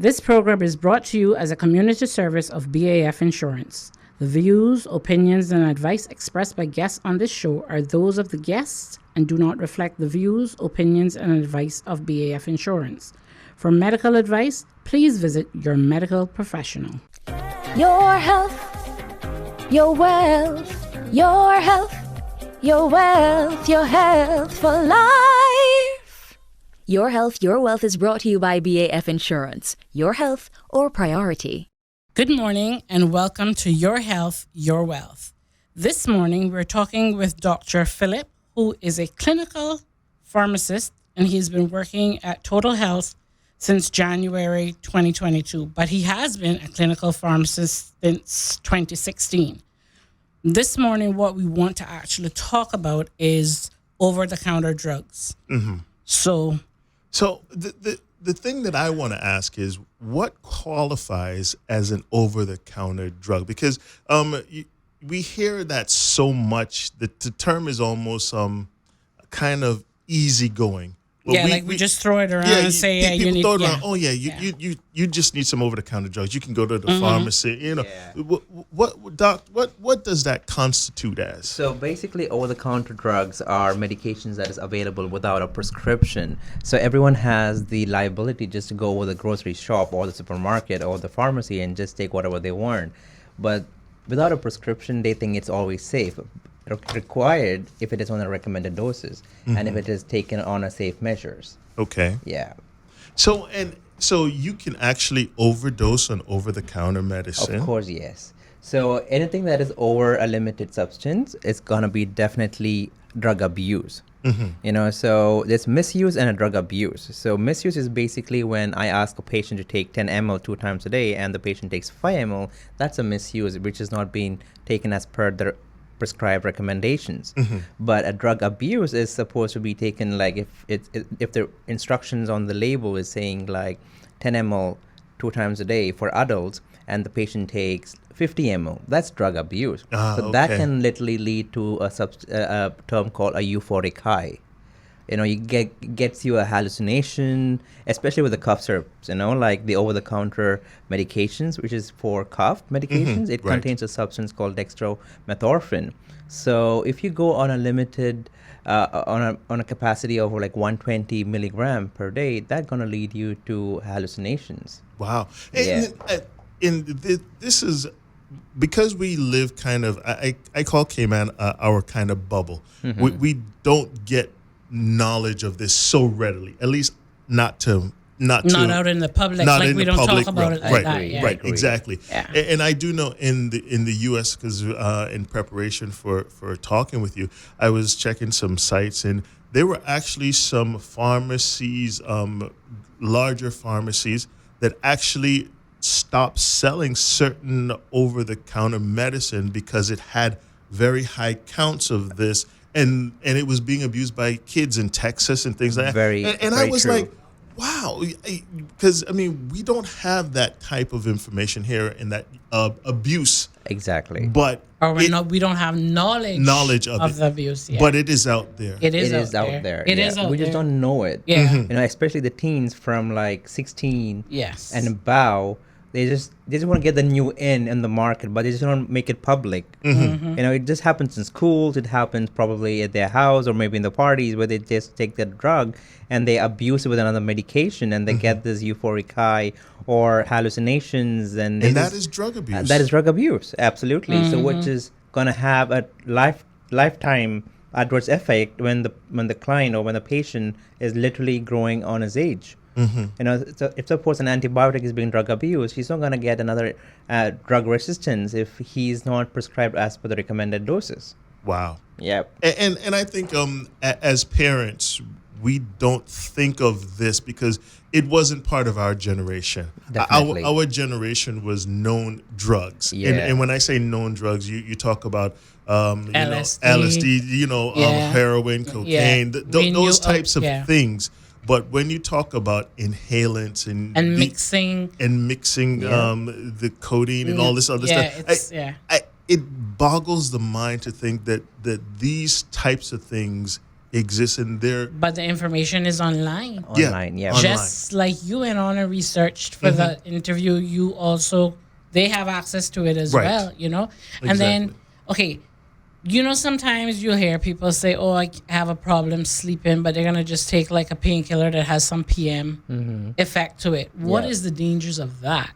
This program is brought to you as a community service of BAF Insurance. The views, opinions, and advice expressed by guests on this show are those of the guests and do not reflect the views, opinions, and advice of BAF Insurance. For medical advice, please visit your medical professional. Your health, your wealth, your health, your wealth, your health for life. Your Health, Your Wealth is brought to you by BAF Insurance. Your health, our priority. Good morning and welcome to Your Health, Your Wealth. This morning we're talking with Dr. Philip, who is a clinical pharmacist, and he's been working at Total Health since January 2022, but he has been a clinical pharmacist since 2016. This morning, what we want to actually talk about is over-the-counter drugs. Mm-hmm. So the thing that I want to ask is, what qualifies as an over-the-counter drug? Because we hear that so much that the term is almost kind of easygoing. Well, we just throw it around and say, yeah, you need. Throw it around. Oh, you just need some over-the-counter drugs. You can go to the pharmacy. You know, what does that constitute as? So basically, over-the-counter drugs are medications that is available without a prescription. So everyone has the liability just to go to the grocery shop or the supermarket or the pharmacy and just take whatever they want. But without a prescription, they think it's always safe. Required if it is on a recommended doses and if it is taken on a safe measures. Okay. Yeah. So you can actually overdose on over-the-counter medicine. Of course, yes. So anything that is over a limited substance is gonna be definitely drug abuse. You know, so there's misuse and a drug abuse. So misuse is basically when I ask a patient to take 10 ml 2 times a day and the patient takes 5 ml. That's a misuse, which is not being taken as per the prescribed recommendations. But a drug abuse is supposed to be taken like if the instructions on the label is saying like 10 ml 2 times a day for adults and the patient takes 50 ml, that's drug abuse. So that can literally lead to a term called a euphoric high. You know, gets you a hallucination, especially with the cough syrups, you know, like the over-the-counter medications, which is for cough medications. It contains a substance called dextromethorphan. So if you go on a limited, on a capacity of like 120 milligram per day, that's going to lead you to hallucinations. Wow. Yeah. And this is because we live kind of, I call Cayman our kind of bubble. We don't get knowledge of this so readily, at least not out in the public, like we don't talk about it like that. Right, exactly. Yeah. And I do know in the U.S., because in preparation for talking with you, I was checking some sites, and there were actually some pharmacies, larger pharmacies, that actually stopped selling certain over-the-counter medicine because it had very high counts of this. And it was being abused by kids in Texas and things like that. And I was true. Like, wow, because I mean, we don't have that type of information here in that abuse. Exactly. But we don't have knowledge of the abuse. Yeah. But it is out there. It is out there. It is out there. We just don't know it. Yeah. You know, especially the teens from like 16 yes. and above. They just want to get the new in the market, but they just don't make it public. You know, it just happens in schools. It happens probably at their house or maybe in the parties where they just take the drug and they abuse it with another medication and they get this euphoric high or hallucinations. And that is drug abuse. That is drug abuse, absolutely. So which is going to have a lifetime adverse effect when the client or when the patient is literally growing on his age. You know, so if suppose an antibiotic is being drug abused, he's not going to get another drug resistance if he's not prescribed as per the recommended doses. Wow. Yep. And I think as parents, we don't think of this because it wasn't part of our generation. Definitely. Our generation was known drugs. Yeah. And when I say known drugs, you talk about LSD, heroin, cocaine, those types of things. But when you talk about inhalants and mixing the codeine and all this other stuff, it boggles the mind to think that these types of things exists in their. But the information is online. Online, yeah. Online. Just like you went on and researched for the interview, you also, they have access to it as Right. well, you know? And then, okay, you know, sometimes you hear people say, oh, I have a problem sleeping, but they're going to just take like a painkiller that has some PM effect to it. What is the dangers of that?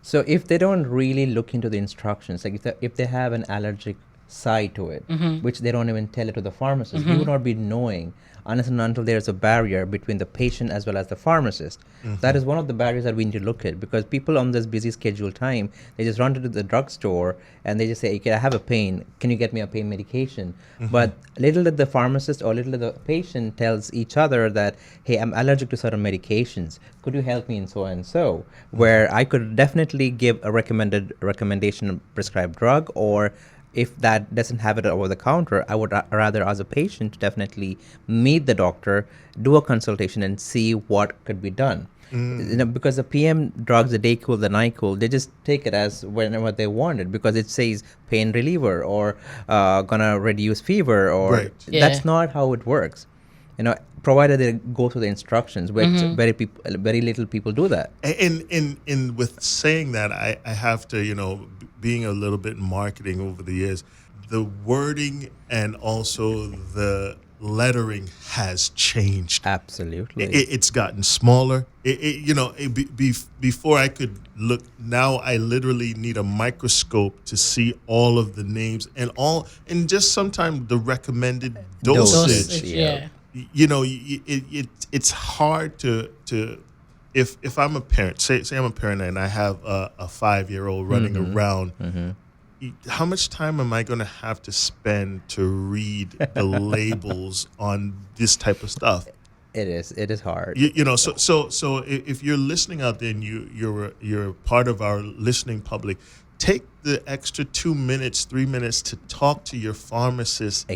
So if they don't really look into the instructions, like if they have an allergic side to it, which they don't even tell it to the pharmacist, you would not be knowing unless and until there's a barrier between the patient as well as the pharmacist. That is one of the barriers that we need to look at, because people on this busy schedule time, they just run to the drugstore and they just say, okay, I have a pain, can you get me a pain medication? But little did the pharmacist or little did the patient tells each other that, hey, I'm allergic to certain medications, could you help me in so and so, where I could definitely give a recommendation prescribed drug, or if that doesn't have it over the counter, I would rather, as a patient, definitely meet the doctor, do a consultation, and see what could be done. You know, because the PM drugs, the Dayquil, the Nyquil, they just take it as whenever they want it, because it says pain reliever or gonna reduce fever, or that's not how it works. You know, provided they go through the instructions, which very little people do that. And with saying that, I have to, you know, being a little bit in marketing over the years, the wording and also the lettering has changed. Absolutely. It's gotten smaller. Before I could look, now I literally need a microscope to see all of the names and just sometimes the recommended dosage. Yeah. You know, it's hard to if I'm a parent, say I'm a parent and I have a 5-year-old running around, how much time am I going to have to spend to read the labels on this type of stuff? It is hard. You know, so if you're listening out there and you're part of our listening public, take the extra 2 minutes, 3 minutes to talk to your pharmacist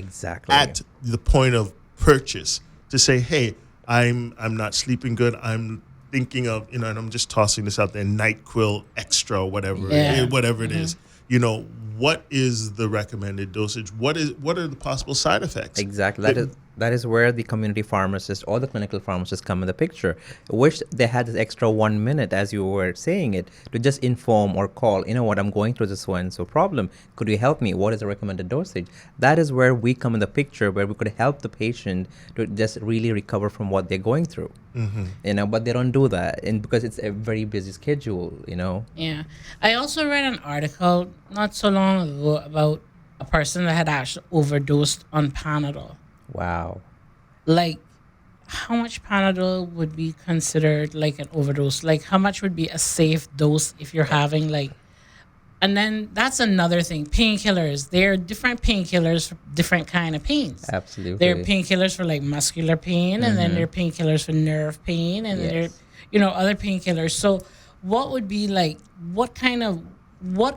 at the point of purchase, to say, hey, I'm not sleeping good, I'm thinking of, you know, and I'm just tossing this out there, NyQuil Extra or whatever it is, you know, what is the recommended dosage, what are the possible side effects? Exactly. That is where the community pharmacist or the clinical pharmacist come in the picture. Wish they had this extra 1 minute, as you were saying it, to just inform or call, you know what, I'm going through this so and so problem. Could you help me? What is the recommended dosage? That is where we come in the picture, where we could help the patient to just really recover from what they're going through. You know, but they don't do that, and because it's a very busy schedule, you know. Yeah. I also read an article not so long ago about a person that had actually overdosed on Panadol. Wow. Like, how much Panadol would be considered like an overdose? Like, how much would be a safe dose if you're having like, and then that's another thing. Painkillers, there are different painkillers for different kind of pains. Absolutely. There are painkillers for like muscular pain, and then there are painkillers for nerve pain, and there are, you know, other painkillers. So what would be like, what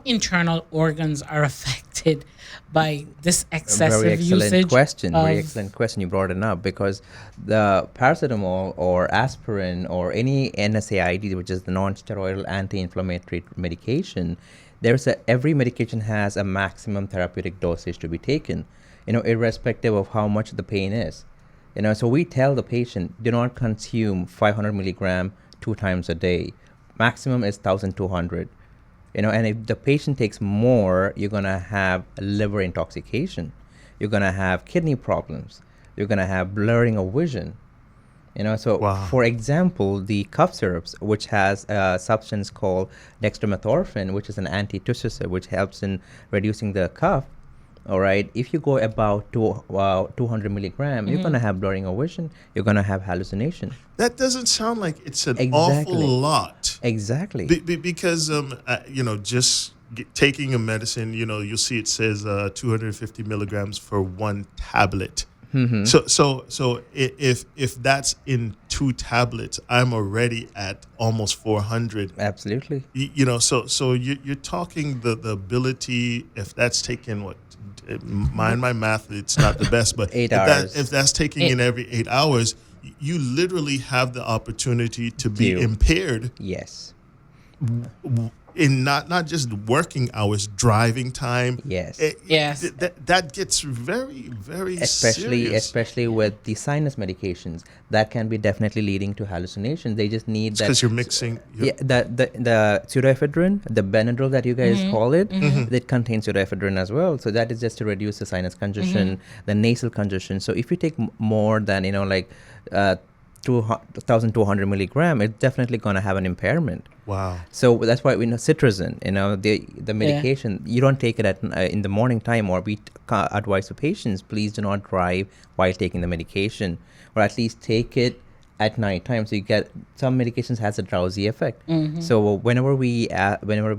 internal organs are affected by this excessive usage? Very excellent question. You brought it up, because the paracetamol or aspirin or any NSAID, which is the non-steroidal anti-inflammatory medication, every medication has a maximum therapeutic dosage to be taken, you know, irrespective of how much the pain is. You know, so we tell the patient, do not consume 500 milligram 2 times a day. Maximum is 1,200. You know, and if the patient takes more, you're going to have liver intoxication. You're going to have kidney problems. You're going to have blurring of vision. You know, so for example, the cough syrups, which has a substance called dextromethorphan, which is an antitussive, which helps in reducing the cough. All right, if you go about 200 milligram, you're going to have blurring of vision. You're going to have hallucination. That doesn't sound like it's an awful lot. Exactly. Because, you know, just taking a medicine, you know, you'll see it says 250 milligrams for 1 tablet. So if that's in 2 tablets, I'm already at almost 400. Absolutely. You know, so you're talking the ability, if that's taken mind my math, it's not the best, but 8 hours. If that's taking in every 8 hours, you literally have the opportunity to be impaired. Yes. in not just working hours, driving time. Yes. Yes. That gets very, very especially serious. especially with the sinus medications that can be definitely leading to hallucinations. They just need that Because you're mixing. yeah, the pseudoephedrine, the Benadryl that you guys call it, it contains pseudoephedrine as well. So that is just to reduce the sinus congestion, the nasal congestion. So if you take more than 2,200 milligram, it's definitely going to have an impairment. Wow. So that's why we know citrazine, the medication, you don't take it in the morning time, or we advise the patients, please do not drive while taking the medication, or at least take it at night time. So you get, some medications has a drowsy effect. So whenever we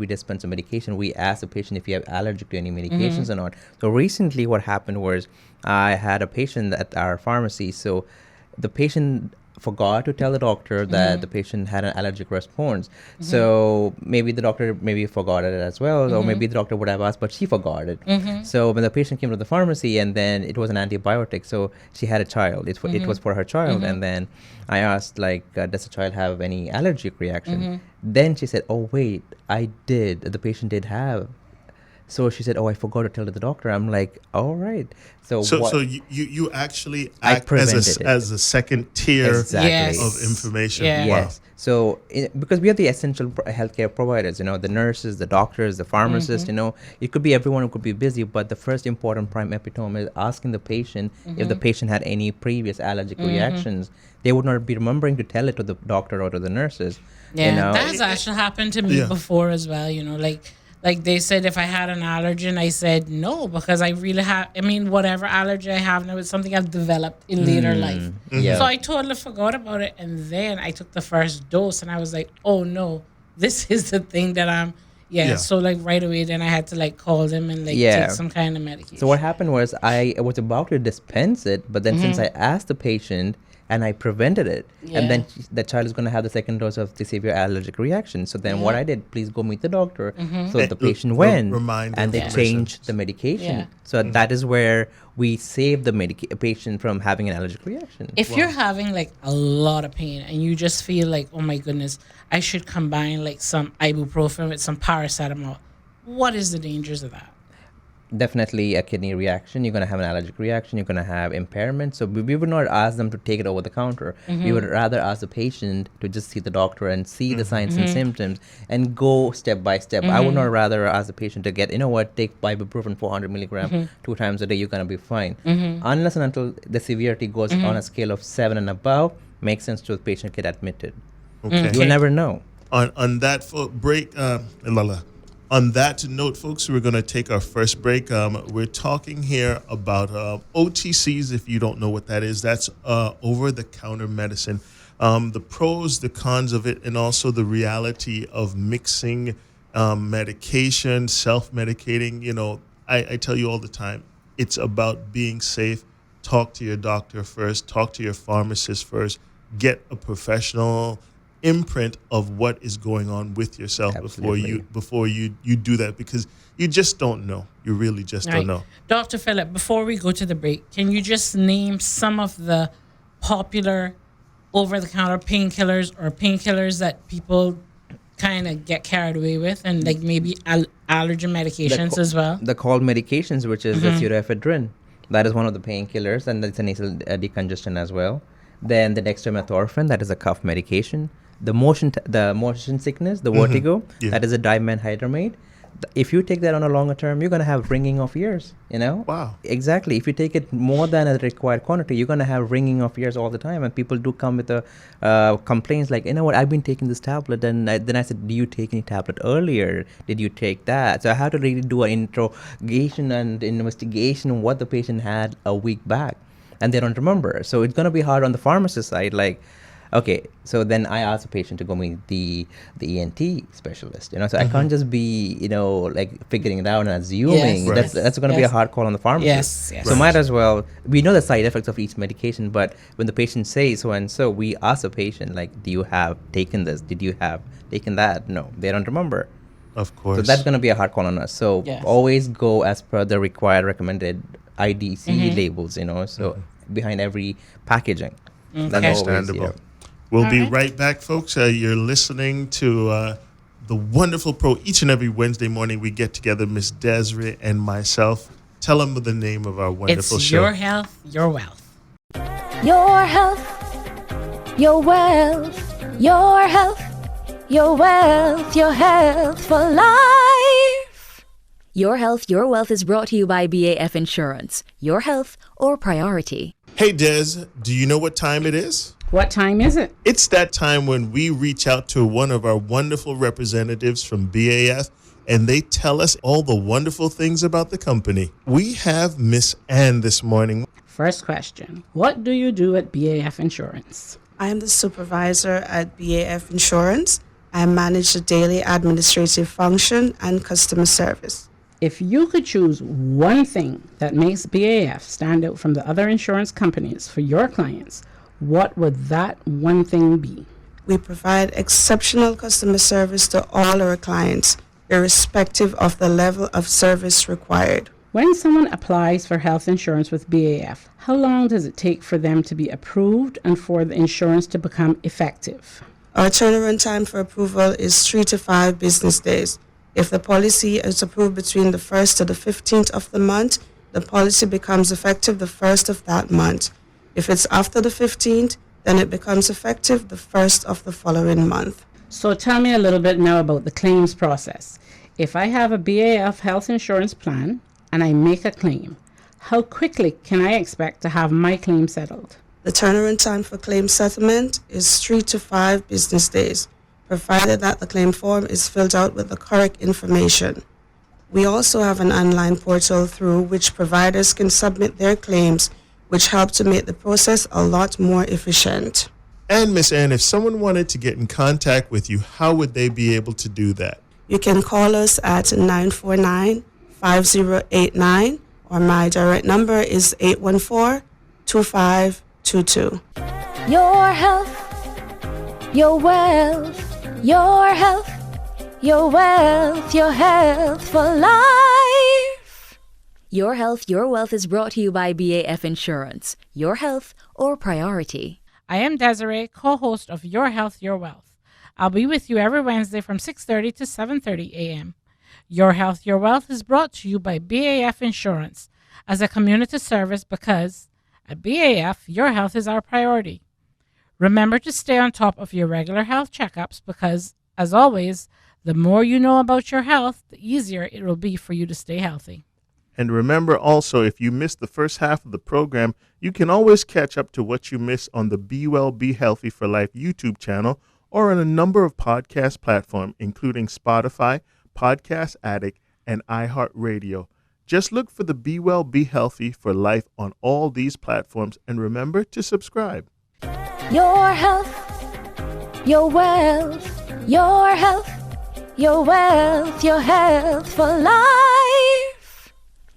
dispense a medication, we ask the patient if you have allergic to any medications or not. So recently what happened was, I had a patient at our pharmacy. So the patient forgot to tell the doctor that the patient had an allergic response. So maybe the doctor forgot it as well, or maybe the doctor would have asked, but she forgot it. So when the patient came to the pharmacy, and then it was an antibiotic, so she had a child. It was for her child, and then I asked, like, does the child have any allergic reaction? Then she said, oh wait, I did. The patient did have. So she said, oh, I forgot to tell the doctor. I'm like, all right. So you actually I act prevented it. as a second tier Exactly. Yes. of information. Yeah. Wow. Yes. So because we are the essential healthcare providers, the nurses, the doctors, the pharmacists, it could be everyone who could be busy, but the first important prime epitome is asking the patient if the patient had any previous allergic reactions. They would not be remembering to tell it to the doctor or to the nurses. Yeah, that's actually happened to me before as well. Like they said, if I had an allergen, I said no, because I really have, whatever allergy I have now is something I've developed in later life. Yeah. So I totally forgot about it. And then I took the first dose and I was like, oh no, this is the thing that I'm, So like right away, then I had to like call them and take some kind of medication. So what happened was, I was about to dispense it, but then since I asked the patient, and I prevented it, and then the child is going to have the second dose of the severe allergic reaction. So then what I did, please go meet the doctor. So the patient went, and they changed the medication. So that is where we save the patient from having an allergic reaction. If you're having like a lot of pain and you just feel like, oh my goodness, I should combine like some ibuprofen with some paracetamol, what is the dangers of that? Definitely a kidney reaction. You're going to have an allergic reaction. You're going to have impairment. So we would not ask them to take it over the counter. We would rather ask the patient to just see the doctor and see the signs and symptoms and go step by step. I would not rather ask the patient to get, take ibuprofen 400 milligram 2 times a day. You're going to be fine. Unless and until the severity goes on a scale of 7 and above, makes sense to the patient get admitted. Okay. You'll never know. On that break, Lala. On that note, folks, we're going to take our first break. We're talking here about OTCs. If you don't know what that is, that's over-the-counter medicine. The pros, the cons of it, and also the reality of mixing medication, self-medicating. I tell you all the time, it's about being safe. Talk to your doctor first. Talk to your pharmacist first. Get a professional imprint of what is going on with yourself before you do that, because you just don't know. You really just don't know. Dr. Philip, before we go to the break, can you just name some of the popular over-the-counter painkillers or painkillers that people kind of get carried away with, and like maybe allergen medications as well? The cold medications, which is the pseudoephedrine, that is one of the painkillers, and it's a nasal decongestion as well. Then the dextromethorphan, that is a cough medication. The motion sickness, the vertigo, that is a dimenhydramate. If you take that on a longer term, you're going to have ringing of ears, Wow. Exactly. If you take it more than a required quantity, you're going to have ringing of ears all the time. And people do come with complaints like, I've been taking this tablet. And then I said, do you take any tablet earlier? Did you take that? So I had to really do an interrogation and investigation of what the patient had a week back. And they don't remember. So it's going to be hard on the pharmacist side. Like, okay, so then I ask the patient to go meet the ENT specialist. So I can't just be, like figuring it out and assuming. Yes, that's going to be a hard call on the pharmacist. Yes. So might as well, we know the side effects of each medication, but when the patient says so and so, we ask the patient, like, do you have taken this? Did you have taken that? No, they don't remember. Of course. So that's going to be a hard call on us. So always go as per the required recommended IDC labels, so behind every packaging. That's understandable. always, We'll be right back, folks. You're listening to the wonderful pro. Each and every Wednesday morning we get together, Miss Desiree and myself. Tell them the name of our wonderful show. Your Health, Your Wealth. Your health, your wealth, your health, your wealth, your health for life. Your Health, Your Wealth is brought to you by BAF Insurance. Your health or priority. Hey, Des, do you know what time it is? What time is it? It's that time when we reach out to one of our wonderful representatives from BAF, and they tell us all the wonderful things about the company. We have Miss Ann this morning. First question. What do you do at BAF Insurance? I am the supervisor at BAF Insurance. I manage the daily administrative function and customer service. If you could choose one thing that makes BAF stand out from the other insurance companies for your clients, what would that one thing be? We provide exceptional customer service to all our clients, irrespective of the level of service required. When someone applies for health insurance with BAF, how long does it take for them to be approved and for the insurance to become effective? Our turnaround time for approval is 3 to 5 business days. If the policy is approved between the 1st to the 15th of the month, the policy becomes effective the 1st of that month. If it's after the 15th, then it becomes effective the 1st of the following month. So tell me a little bit now about the claims process. If I have a BAF health insurance plan and I make a claim, how quickly can I expect to have my claim settled? The turnaround time for claim settlement is 3 to 5 business days, provided that the claim form is filled out with the correct information. We also have an online portal through which providers can submit their claims, which help to make the process a lot more efficient. And Miss Ann, if someone wanted to get in contact with you, how would they be able to do that? You can call us at 949-5089, or my direct number is 814-2522. Your health, your wealth, your health, your wealth, your health for life. Your Health, Your Wealth is brought to you by BAF Insurance. Your health or priority. I am Desiree, co-host of Your Health, Your Wealth. I'll be with you every Wednesday from 6:30 to 7:30 a.m. Your Health, Your Wealth is brought to you by BAF Insurance as a community service because at BAF, your health is our priority. Remember to stay on top of your regular health checkups because, as always, the more you know about your health, the easier it will be for you to stay healthy. And remember also, if you missed the first half of the program, you can always catch up to what you missed on the Be Well, Be Healthy for Life YouTube channel or on a number of podcast platforms, including Spotify, Podcast Addict, and iHeartRadio. Just look for the Be Well, Be Healthy for Life on all these platforms and remember to subscribe. Your health, your wealth, your health, your wealth, your health for life.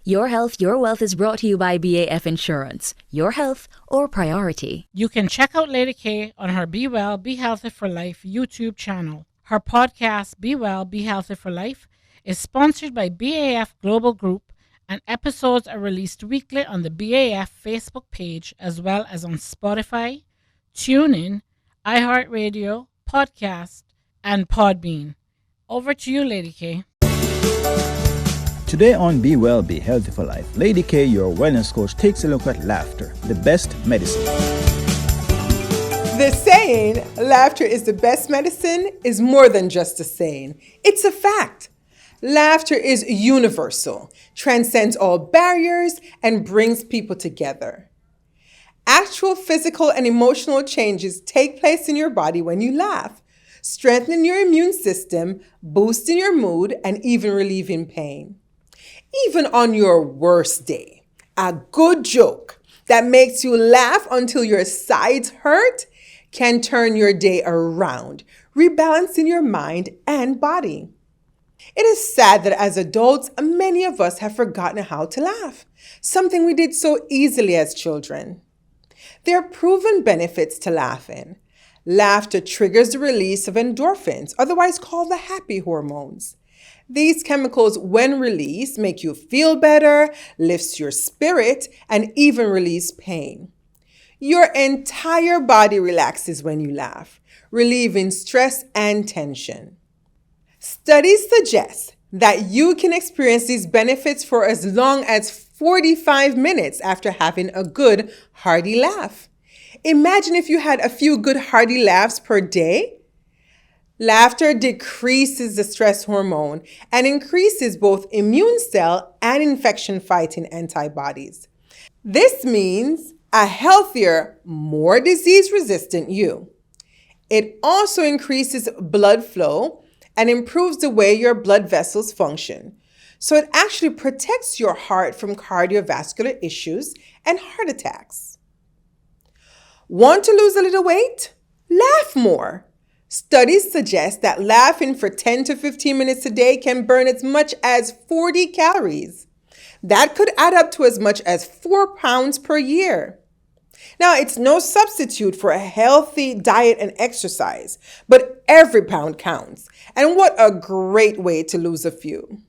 Your Health, Your Wealth is brought to you by BAF Insurance. Your health or priority. You can check out Lady K on her Be Well, Be Healthy for Life YouTube channel. Her podcast, Be Well, Be Healthy for Life, is sponsored by BAF Global Group, and episodes are released weekly on the BAF Facebook page as well as on Spotify, TuneIn, iHeartRadio, Podcast, and Podbean. Over to you, Lady K. Today on Be Well, Be Healthy for Life, Lady K, your wellness coach, takes a look at laughter, the best medicine. The saying, laughter is the best medicine, is more than just a saying. It's a fact. Laughter is universal, transcends all barriers, and brings people together. Actual physical and emotional changes take place in your body when you laugh, strengthening your immune system, boosting your mood, and even relieving pain. Even on your worst day, a good joke that makes you laugh until your sides hurt can turn your day around, rebalancing your mind and body. It is sad that as adults, many of us have forgotten how to laugh, something we did so easily as children. There are proven benefits to laughing. Laughter triggers the release of endorphins, otherwise called the happy hormones. These chemicals, when released, make you feel better, lifts your spirit, and even release pain. Your entire body relaxes when you laugh, relieving stress and tension. Studies suggest that you can experience these benefits for as long as 45 minutes after having a good, hearty laugh. Imagine if you had a few good, hearty laughs per day. Laughter decreases the stress hormone and increases both immune cell and infection-fighting antibodies. This means a healthier, more disease-resistant you. It also increases blood flow and improves the way your blood vessels function. So it actually protects your heart from cardiovascular issues and heart attacks. Want to lose a little weight? Laugh more. Studies suggest that laughing for 10 to 15 minutes a day can burn as much as 40 calories. That could add up to as much as 4 pounds per year. Now, it's no substitute for a healthy diet and exercise, but every pound counts. And what a great way to lose a few.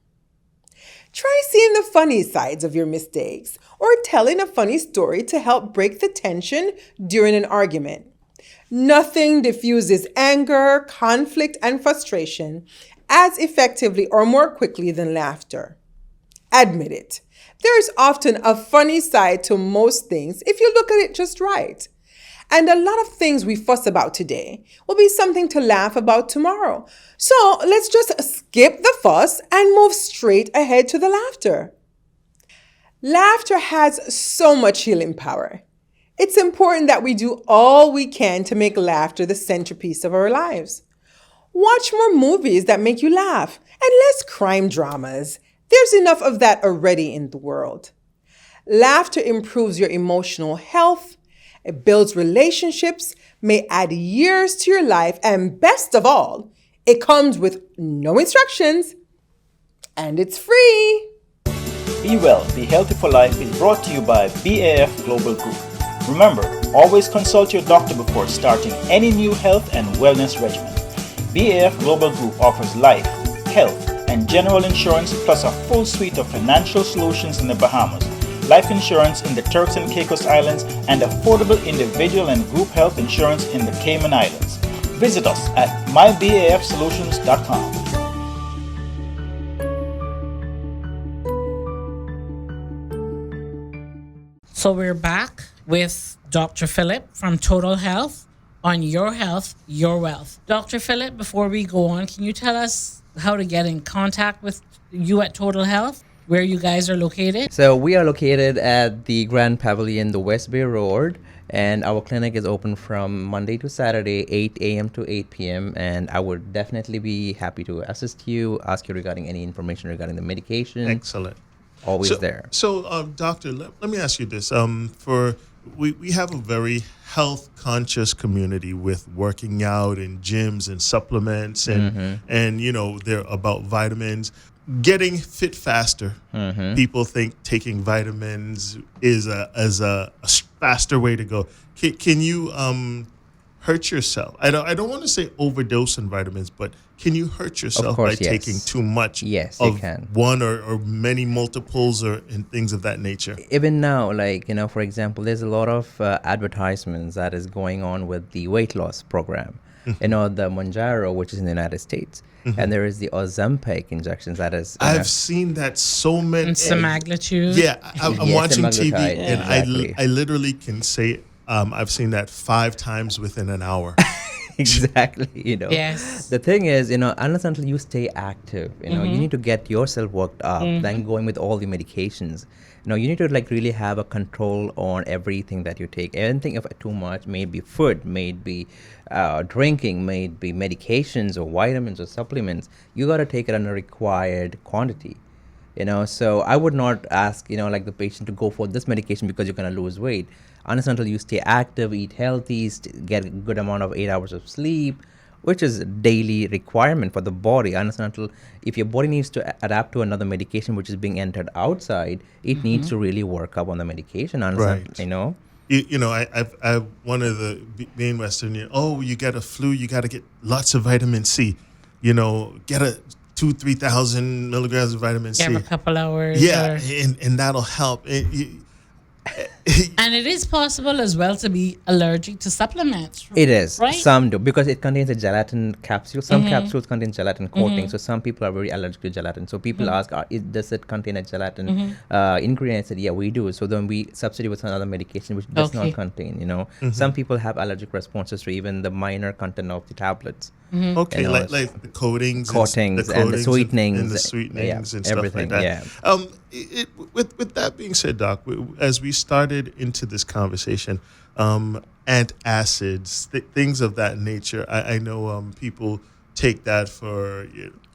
Try seeing the funny sides of your mistakes or telling a funny story to help break the tension during an argument. Nothing diffuses anger, conflict, and frustration as effectively or more quickly than laughter. Admit it. There is often a funny side to most things if you look at it just right. And a lot of things we fuss about today will be something to laugh about tomorrow. So let's just skip the fuss and move straight ahead to the laughter. Laughter has so much healing power. It's important that we do all we can to make laughter the centerpiece of our lives. Watch more movies that make you laugh and less crime dramas. There's enough of that already in the world. Laughter improves your emotional health, it builds relationships, may add years to your life, and best of all, it comes with no instructions, and it's free. Be Well, Be Healthy for Life is brought to you by BAF Global Group. Remember, always consult your doctor before starting any new health and wellness regimen. BAF Global Group offers life, health, and general insurance plus a full suite of financial solutions in the Bahamas, life insurance in the Turks and Caicos Islands, and affordable individual and group health insurance in the Cayman Islands. Visit us at mybafsolutions.com. So we're back with Dr. Philip from Total Health on Your Health, Your Wealth. Dr. Philip, before we go on, can you tell us how to get in contact with you at Total Health, where you guys are located? So we are located at the Grand Pavilion, the West Bay Road, and our clinic is open from Monday to Saturday, 8 a.m. to 8 p.m. And I would definitely be happy to assist you, ask you regarding any information regarding the medication. Excellent. Always there. So, doctor, let me ask you this. We have a very health conscious community with working out and gyms and supplements and you know, they're about vitamins. Getting fit faster. People think taking vitamins is a faster way to go. Can you hurt yourself? I don't want to say overdose on vitamins, but can you hurt yourself by taking too much of one or many multiples or and things of that nature? Even now, like, you know, for example, there's a lot of advertisements that is going on with the weight loss program. You know, the Mounjaro, which is in the United States. And there is the Ozempic injections that is... I've seen that so many... And semaglutide. Yeah, I'm watching TV and exactly. I literally can say I've seen that 5 times within an hour. Exactly, you know. Yes. The thing is, you know, unless until you stay active, you know, you need to get yourself worked up, then going with all the medications. You know, you need to like really have a control on everything that you take. Anything of too much, maybe food, maybe drinking, maybe medications or vitamins or supplements. You got to take it in a required quantity. You know, so I would not ask, you know, like the patient to go for this medication because you're going to lose weight. Unless until you stay active, eat healthy, get a good amount of 8 hours of sleep, which is a daily requirement for the body. Unless until if your body needs to adapt to another medication which is being entered outside, it needs to really work up on the medication. Unless, you know. You know, I one of the main Western, you get a flu, you got to get lots of vitamin C. You know, get a 2,000-3,000 milligrams of vitamin C. Every couple hours. Yeah, and that'll help. And it is possible as well to be allergic to supplements. It is. Right? Some do, because it contains a gelatin capsule. Some capsules contain gelatin coating. So some people are very allergic to gelatin. So people ask, does it contain a gelatin ingredient? I said, yeah, we do. So then we substitute with another medication which does not contain, Some people have allergic responses to even the minor content of the tablets. Okay, like the coatings and the sweetenings. And the sweetenings and stuff everything, like that. Yeah. With that being said, Doc, as we started into this conversation, antacids, things of that nature, I know people take that for...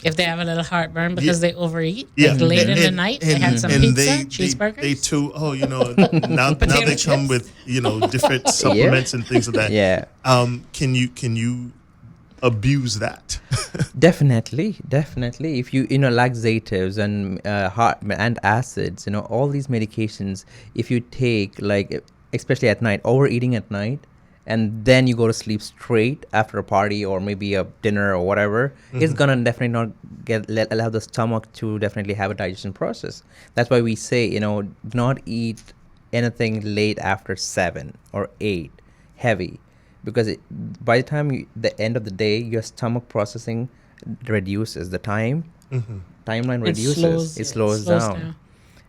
If they have a little heartburn because they overeat, Yeah. like late in the night, they had some pizza, cheeseburgers. They too, now they come with, different supplements and things of that. Yeah. Can you abuse that? Definitely. If you laxatives and and acids, all these medications, if you take, like, especially at night, overeating at night, and then you go to sleep straight after a party or maybe a dinner or whatever, it's gonna definitely not allow the stomach to definitely have a digestion process. That's why we say, do not eat anything late after 7 or 8 heavy, because by the time the end of the day, your stomach processing reduces, the timeline reduces. It slows down.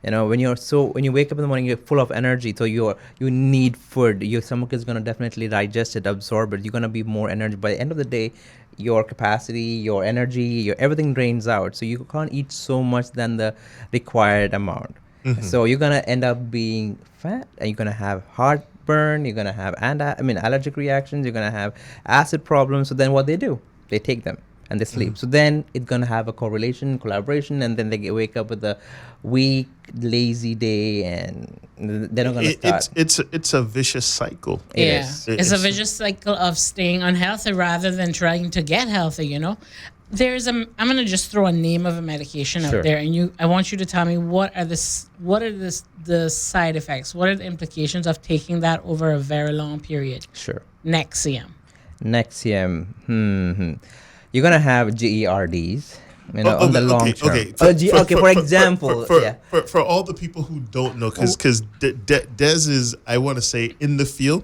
When you wake up in the morning, you're full of energy, so you need food. Your stomach is gonna definitely digest it, absorb it. You're gonna be more energy. By the end of the day, your capacity, your energy, everything drains out. So you can't eat so much than the required amount. So you're gonna end up being fat, and you're gonna have heartburn. You're gonna have allergic reactions. You're gonna have acid problems. So then what they do? They take them and they sleep. So then it's gonna have a collaboration, and then they wake up with a weak, lazy day, and they're not gonna start. It's a vicious cycle. It's a vicious cycle of staying unhealthy rather than trying to get healthy. I'm gonna just throw a name of a medication out there, and I want you to tell me what are the side effects, what are the implications of taking that over a very long period. Sure. Nexium. You're gonna have GERDs, on the long term. Okay. For example, for all the people who don't know, because Des is, I want to say, in the field.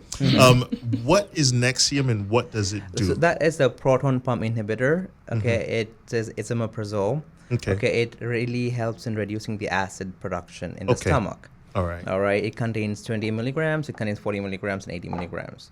What is Nexium and what does it do? So that is a proton pump inhibitor. Okay, it is omeprazole. Okay, it really helps in reducing the acid production in the stomach. All right. It contains 20 milligrams, it contains 40 milligrams, and 80 milligrams.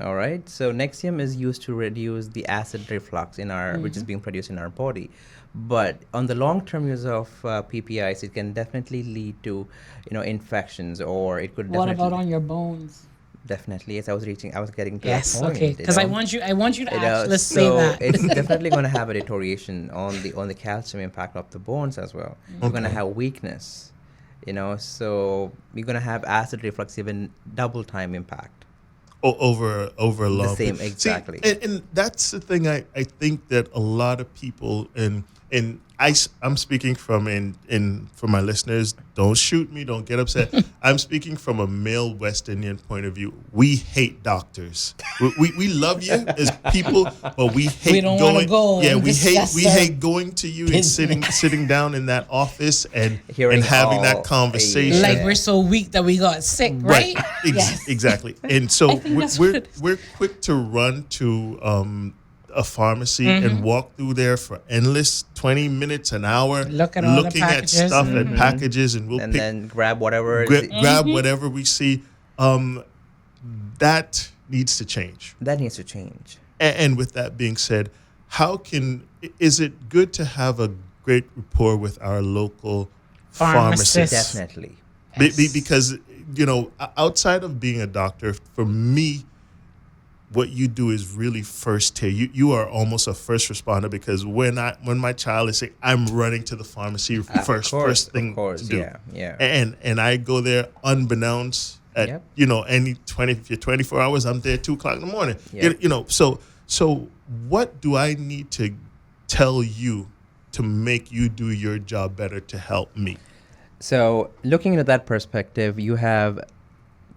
All right. So Nexium is used to reduce the acid reflux which is being produced in our body. But on the long-term use of PPIs, it can definitely lead to, infections, or it could. What about on your bones? Definitely, as I was getting to that point. Okay, because I want you to actually say that. It's definitely going to have a deterioration on the calcium impact of the bones as well. You're going to have weakness. So you're gonna have acid reflux, even double time impact. Over a long. The same, exactly. See, and that's the thing. I think that a lot of people, and I'm speaking from for my listeners. Don't shoot me. Don't get upset. I'm speaking from a male West Indian point of view. We hate doctors. We love you as people, but we hate we don't want to go. Yeah, we hate going to you and sitting down in that office and having that conversation. Like we're so weak that we got sick, right? Yes. Exactly. And so we're quick to run to a pharmacy and walk through there for endless 20 minutes, an hour, looking at stuff and packages, and then grab whatever grab whatever we see. That needs to change. And with that being said, is it good to have a great rapport with our local pharmacists? Definitely. Because outside of being a doctor, for me, what you do is really first tier. You are almost a first responder, because when my child is sick, I'm running to the pharmacy first thing to do. Yeah. And I go there unbeknownst at any 24 hours. I'm there 2:00 in the morning. Yep. So what do I need to tell you to make you do your job better to help me? So looking at that perspective, you have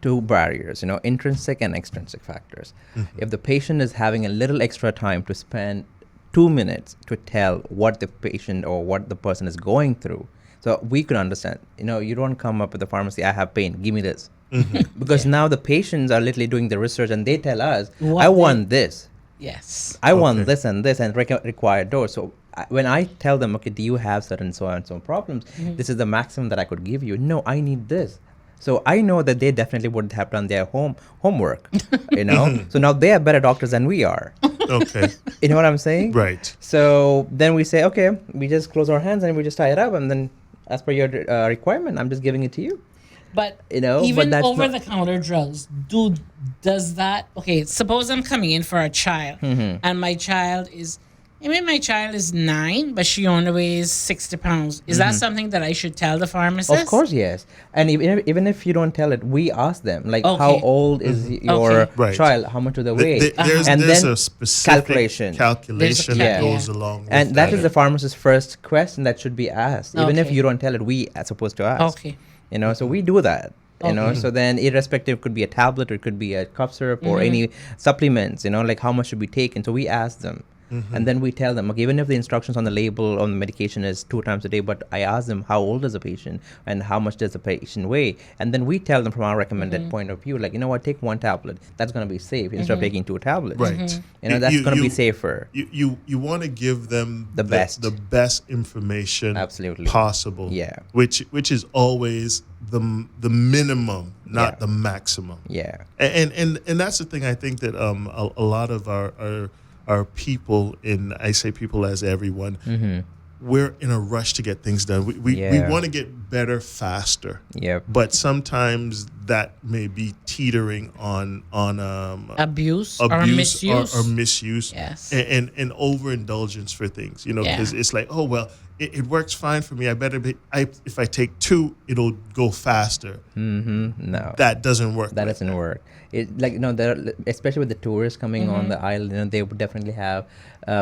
two barriers, intrinsic and extrinsic factors. If the patient is having a little extra time to spend 2 minutes to tell what the patient or what the person is going through, so we could understand. You don't come up with the pharmacy, I have pain, give me this. Because now the patients are literally doing the research and they tell us, What I they- want this. Yes. I want this and this and require dose. So when I tell them, okay, do you have certain so and so problems? This is the maximum that I could give you. No, I need this. So I know that they definitely would have done their homework, you know. So now they are better doctors than we are. Okay. You know what I'm saying? Right. So then we say, okay, we just close our hands and we just tie it up, and then as per your requirement, I'm just giving it to you. But You know, but even that's over not- the counter drugs, does that okay? Suppose I'm coming in for a child, and my child is 9, but she only weighs 60 pounds. Is that something that I should tell the pharmacist? Of course, yes. And even if you don't tell it, we ask them, like, Okay. how old is your Okay. Right. child? How much do they weigh? There's and there's then a specific calculation. calculation that Yeah. goes along with And that is the pharmacist's first question that should be asked. Even if Okay. you don't tell it, we are supposed to ask. Okay. You know, so we do that. You know, Okay. so then irrespective, it could be a tablet or it could be a cough syrup or any supplements, you know, like how much should be taken. So we ask them. And then we tell them, okay, even if the instructions on the label on the medication is 2 times a day, but I ask them how old is the patient and how much does the patient weigh, and then we tell them from our recommended point of view, like, you know what, take 1 tablet. That's going to be safe instead of taking 2 tablets. Right. You know, that's going to be safer. You want to give them The best. the best information Absolutely. possible. Yeah. Which is always the minimum, not Yeah. the maximum. Yeah. And that's the thing. I think that a lot of our people, and I say people as everyone, we're in a rush to get things done. We Yeah. want to get better faster. Yep. But sometimes that may be teetering on Abuse or abuse misuse. or misuse, Yes. and overindulgence for things, you know, Yeah. because it's like, oh well, it works fine for me. If I take 2, it'll go faster. No. That doesn't work. That like doesn't work. It, like, you know, especially with the tourists coming on the island, you know, they would definitely have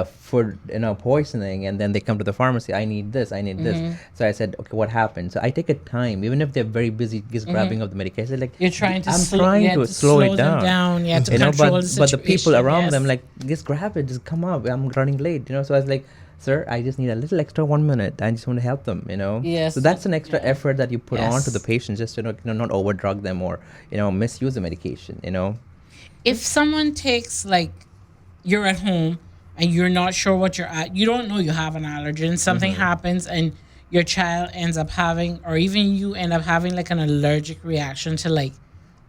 food, you know, poisoning, and then they come to the pharmacy. I need this. Mm-hmm. So I said, okay, what happened? So I take a time, even if they're very busy, just grabbing up the medication. Like, You're trying to I'm slow, trying yeah, to slow it down. Yeah, to You know, control but the but the people situation, around yes. them, like, just grab it, just come up. I'm running late, you know. So I was like, sir, I just need a little extra 1 minute. I just want to help them, you know. Yes. So that's an extra Yeah. effort that you put on to Yes. the patients, just to not overdrug them or, you know, misuse the medication, you know. If someone takes, like, you're at home and you're not sure what you're at, you don't know you have an allergen, something happens and your child ends up having, or even you end up having, like, an allergic reaction to, like,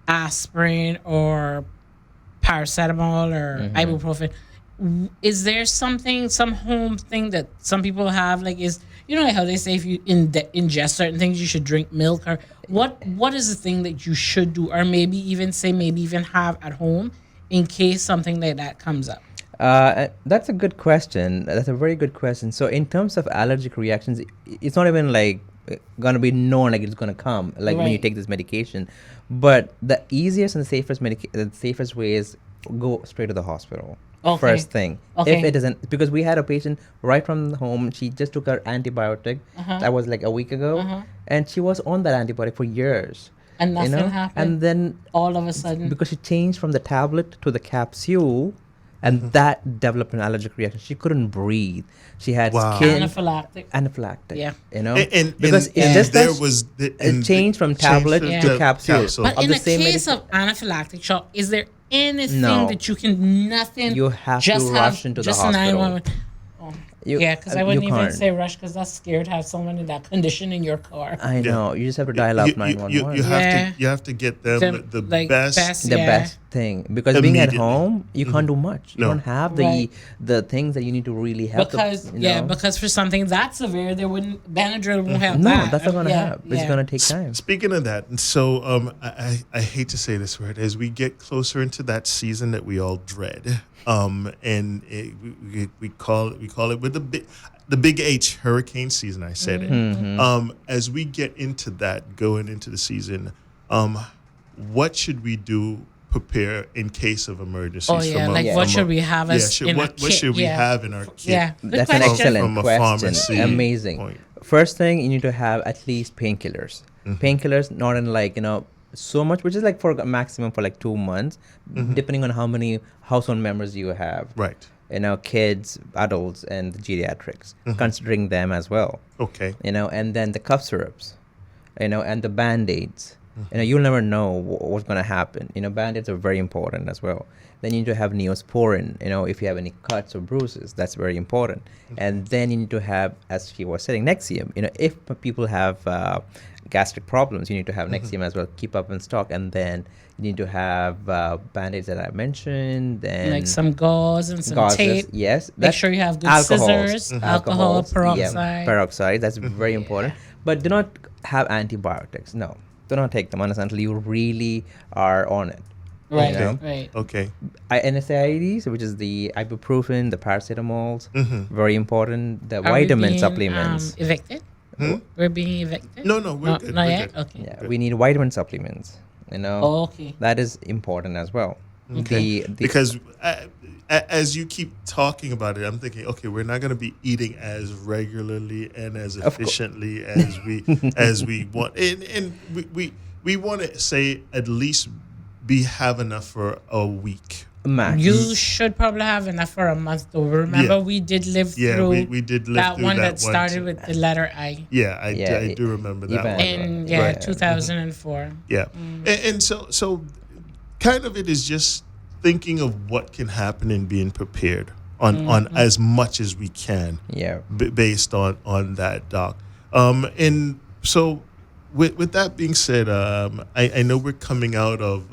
aspirin or paracetamol or ibuprofen. Is there some home thing that some people have, like, is, you know, like how they say if you ingest certain things, you should drink milk, or what is the thing that you should do, or maybe even have at home in case something like that comes up? That's a good question. That's a very good question. So in terms of allergic reactions, it's not even like gonna be known like it's gonna come like when you Right. take this medication. But the easiest and the safest way is go straight to the hospital. Okay. First thing. Okay. If it isn't, because we had a patient right from home, she just took her antibiotic. That was like a week ago, and she was on that antibiotic for years. And you nothing know? happened? And then All of a sudden, because she changed from the tablet to the capsule, and that developed an allergic reaction. She couldn't breathe. She had Wow. skin anaphylactic. Yeah. You know, And because and it's just there that was it changed from tablet to capsule. But Of in the a same case medic- of anaphylactic shock, is there anything No. that you can, nothing? You have just to rush into the just hospital. 911? Oh. You- Yeah, because I you wouldn't even can't. say rush because that's scared to have someone in that condition in your car. I know. You just have to dial up 911. You have to get them the like, best. The yeah. best thing, because being at Immediately. home, you can't do much. You No. don't have Right. the things that you need to really help. Because you know? because for something that severe, they wouldn't Benadryl won't help. No, that. that's not gonna Yeah, happen. It's yeah. gonna take time. Speaking of that, and so I hate to say this word, as we get closer into that season that we all dread, and we call it with the big H, hurricane season. I said Mm-hmm. it. As we get into that, going into the season, what should we do? Prepare in case of emergencies. Oh yeah, like what should we have as in a what kit? should we Yeah. have in our kit? Yeah, good That's an question. excellent From a question. pharmacy Amazing. point. First thing, you need to have at least painkillers. Mm-hmm. Painkillers, not in like, you know, so much, which is like for a maximum for like 2 months, depending on how many household members you have. Right. You know, kids, adults, and the geriatrics, considering them as well. Okay. You know, and then the cough syrups, you know, and the Band-Aids, You'll never know what's going to happen. Band-aids are very important as well. Then you need to have neosporin, if you have any cuts or bruises, that's very important. And then you need to have, as she was saying, Nexium. If people have gastric problems, you need to have Nexium as well, keep up in stock. And then you need to have Band-aids that I mentioned. Then like some gauze and some tape. Yes. Make sure you have good scissors, alcohol, peroxide. Yeah, peroxide, that's very important. But do not have antibiotics. No, do not take them until you really are on it. Right, right. Okay. NSAIDs, which is the ibuprofen, the paracetamols, very important. The vitamin supplements. Evicted? We're being evicted? No, we're good. Not we're yet? good. Okay. Yeah, we need vitamin supplements. Okay. That is important as well. Okay. Because as you keep talking about it, I'm thinking, okay, we're not going to be eating as regularly and as efficiently as we want, and we want to say at least have enough for a week. Max. You should probably have enough for a month, though. Remember, we did live through we did live that through one that that started with the letter I. Yeah, I do remember that one. In 2004. Yeah, and so kind of it is just thinking of what can happen and being prepared on as much as we can. Yeah, based on that, Doc. And so with that being said, I know we're coming out of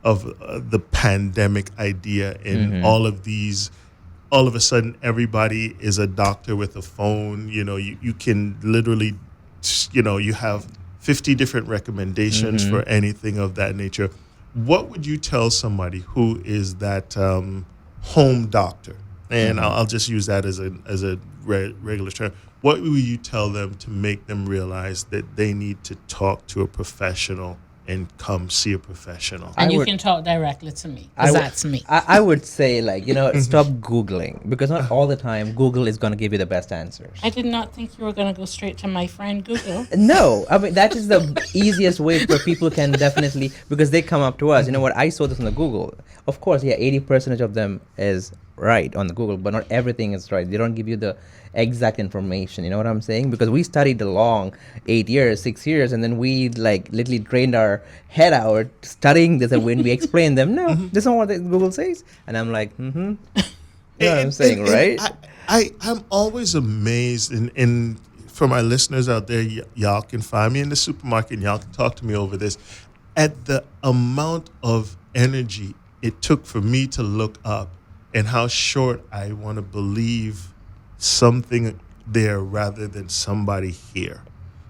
the pandemic idea and all of these. All of a sudden, everybody is a doctor with a phone. You can literally, you have 50 different recommendations for anything of that nature. What would you tell somebody who is that home doctor? And I'll just use that as a regular term. What would you tell them to make them realize that they need to talk to a professional and come see a professional? And you can talk directly to me, because that's me. I would say, stop Googling, because not all the time Google is going to give you the best answers. I did not think you were going to go straight to my friend Google. No, I mean, that is the easiest way where people can definitely, because they come up to us. You know what, I saw this on the Google. Of course, 80% of them is right on the Google, but not everything is right. They don't give you the exact information. You know what I'm saying? Because we studied along 6 years, and then we literally drained our head out studying this, and when we explain them, no, this is not what the Google says. And I'm like, you know what I'm saying, right? I'm always amazed, and for my listeners out there, y'all can find me in the supermarket and y'all can talk to me over this, at the amount of energy it took for me to look up and how short I want to believe something there rather than somebody here.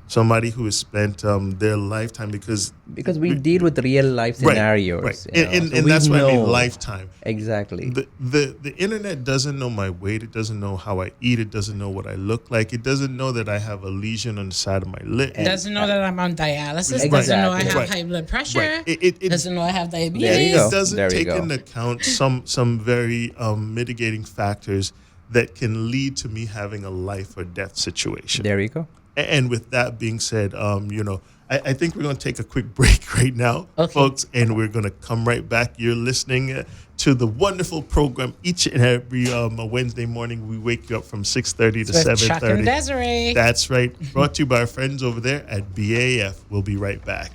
Somebody who has spent their lifetime, because we deal with real life scenarios. Right. And that's what I mean, lifetime. Exactly. The internet doesn't know my weight. It doesn't know how I eat. It doesn't know what I look like. It doesn't know that I have a lesion on the side of my lip. It doesn't know that I'm on dialysis. It doesn't know I have high blood pressure. Right. It doesn't know I have diabetes. It doesn't take into account some very mitigating factors that can lead to me having a life or death situation. There you go. And with that being said, I think we're going to take a quick break right now, folks, and we're going to come right back. You're listening to the wonderful program each and every Wednesday morning. We wake you up from 6:30 to 7:30. Chuck and Desiree. That's right. Brought to you by our friends over there at BAF. We'll be right back.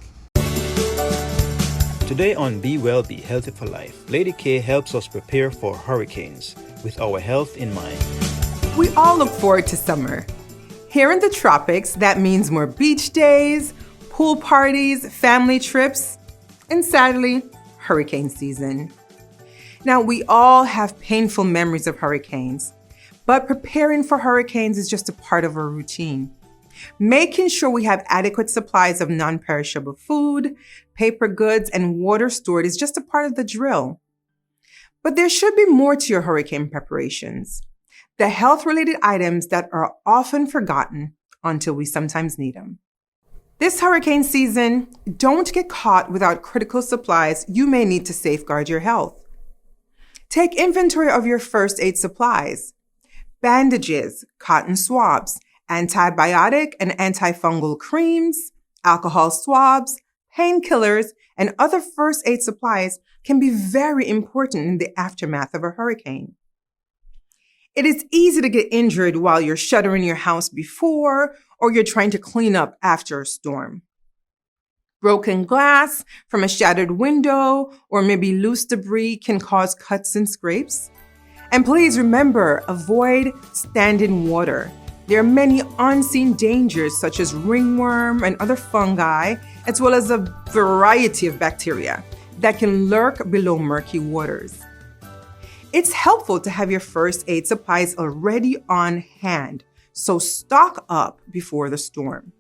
Today on Be Well, Be Healthy for Life, Lady K helps us prepare for hurricanes with our health in mind. We all look forward to summer. Here in the tropics, that means more beach days, pool parties, family trips, and sadly, hurricane season. Now, we all have painful memories of hurricanes, but preparing for hurricanes is just a part of our routine. Making sure we have adequate supplies of non-perishable food, paper goods, and water stored is just a part of the drill. But there should be more to your hurricane preparations. The health-related items that are often forgotten until we sometimes need them. This hurricane season, don't get caught without critical supplies you may need to safeguard your health. Take inventory of your first aid supplies: bandages, cotton swabs, antibiotic and antifungal creams, alcohol swabs, painkillers, and other first aid supplies can be very important in the aftermath of a hurricane. It is easy to get injured while you're shuttering your house before or you're trying to clean up after a storm. Broken glass from a shattered window or maybe loose debris can cause cuts and scrapes. And please remember, avoid standing water. There are many unseen dangers such as ringworm and other fungi, as well as a variety of bacteria that can lurk below murky waters. It's helpful to have your first aid supplies already on hand, so stock up before the storm.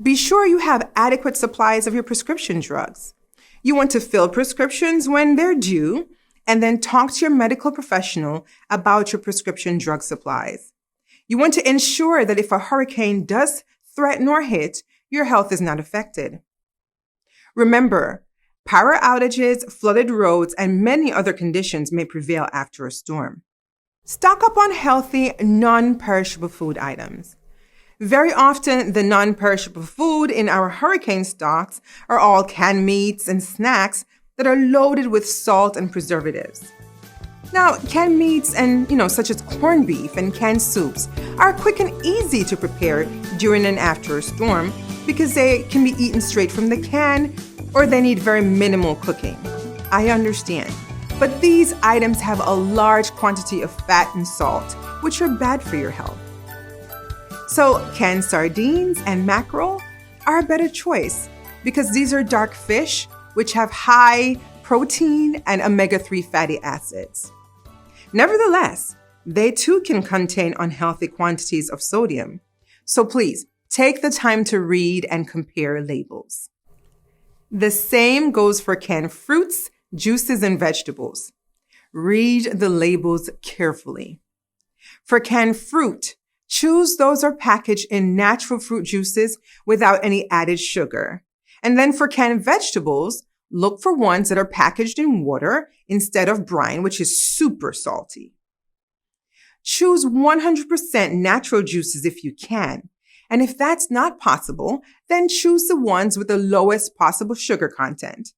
Be sure you have adequate supplies of your prescription drugs. You want to fill prescriptions when they're due, and then talk to your medical professional about your prescription drug supplies. You want to ensure that if a hurricane does threaten or hit, your health is not affected. Remember, power outages, flooded roads, and many other conditions may prevail after a storm. Stock up on healthy, non-perishable food items. Very often, the non-perishable food in our hurricane stocks are all canned meats and snacks that are loaded with salt and preservatives. Now, canned meats and, such as corned beef and canned soups are quick and easy to prepare during and after a storm because they can be eaten straight from the can or they need very minimal cooking. I understand. But these items have a large quantity of fat and salt, which are bad for your health. So canned sardines and mackerel are a better choice because these are dark fish which have high protein and omega-3 fatty acids. Nevertheless, they too can contain unhealthy quantities of sodium. So please, take the time to read and compare labels. The same goes for canned fruits, juices, and vegetables. Read the labels carefully. For canned fruit, choose those that are packaged in natural fruit juices without any added sugar. And then for canned vegetables, look for ones that are packaged in water instead of brine, which is super salty. Choose 100% natural juices if you can. And if that's not possible, then choose the ones with the lowest possible sugar content.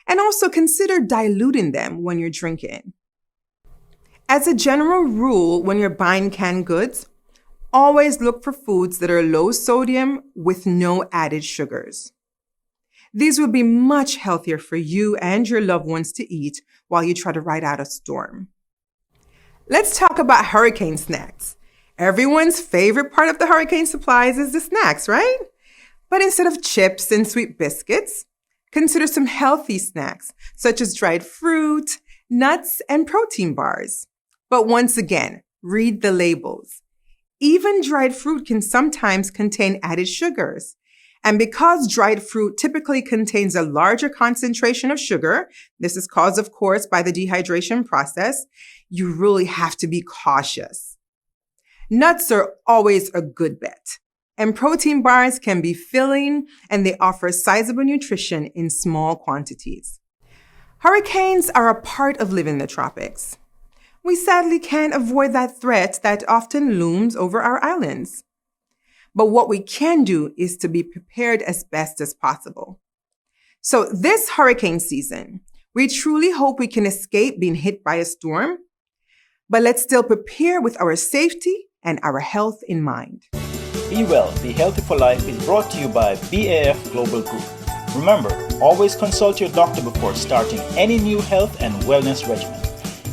And also consider diluting them when you're drinking. As a general rule, when you're buying canned goods, always look for foods that are low sodium with no added sugars. These will be much healthier for you and your loved ones to eat while you try to ride out a storm. Let's talk about hurricane snacks. Everyone's favorite part of the hurricane supplies is the snacks, right? But instead of chips and sweet biscuits, consider some healthy snacks such as dried fruit, nuts, and protein bars. But once again, read the labels. Even dried fruit can sometimes contain added sugars. And because dried fruit typically contains a larger concentration of sugar, this is caused, of course, by the dehydration process, you really have to be cautious. Nuts are always a good bet. And protein bars can be filling and they offer sizable nutrition in small quantities. Hurricanes are a part of living in the tropics. We sadly can't avoid that threat that often looms over our islands. But what we can do is to be prepared as best as possible. So this hurricane season, we truly hope we can escape being hit by a storm, but let's still prepare with our safety and our health in mind. Be Well, Be Healthy for Life is brought to you by BAF Global Group. Remember, always consult your doctor before starting any new health and wellness regimen.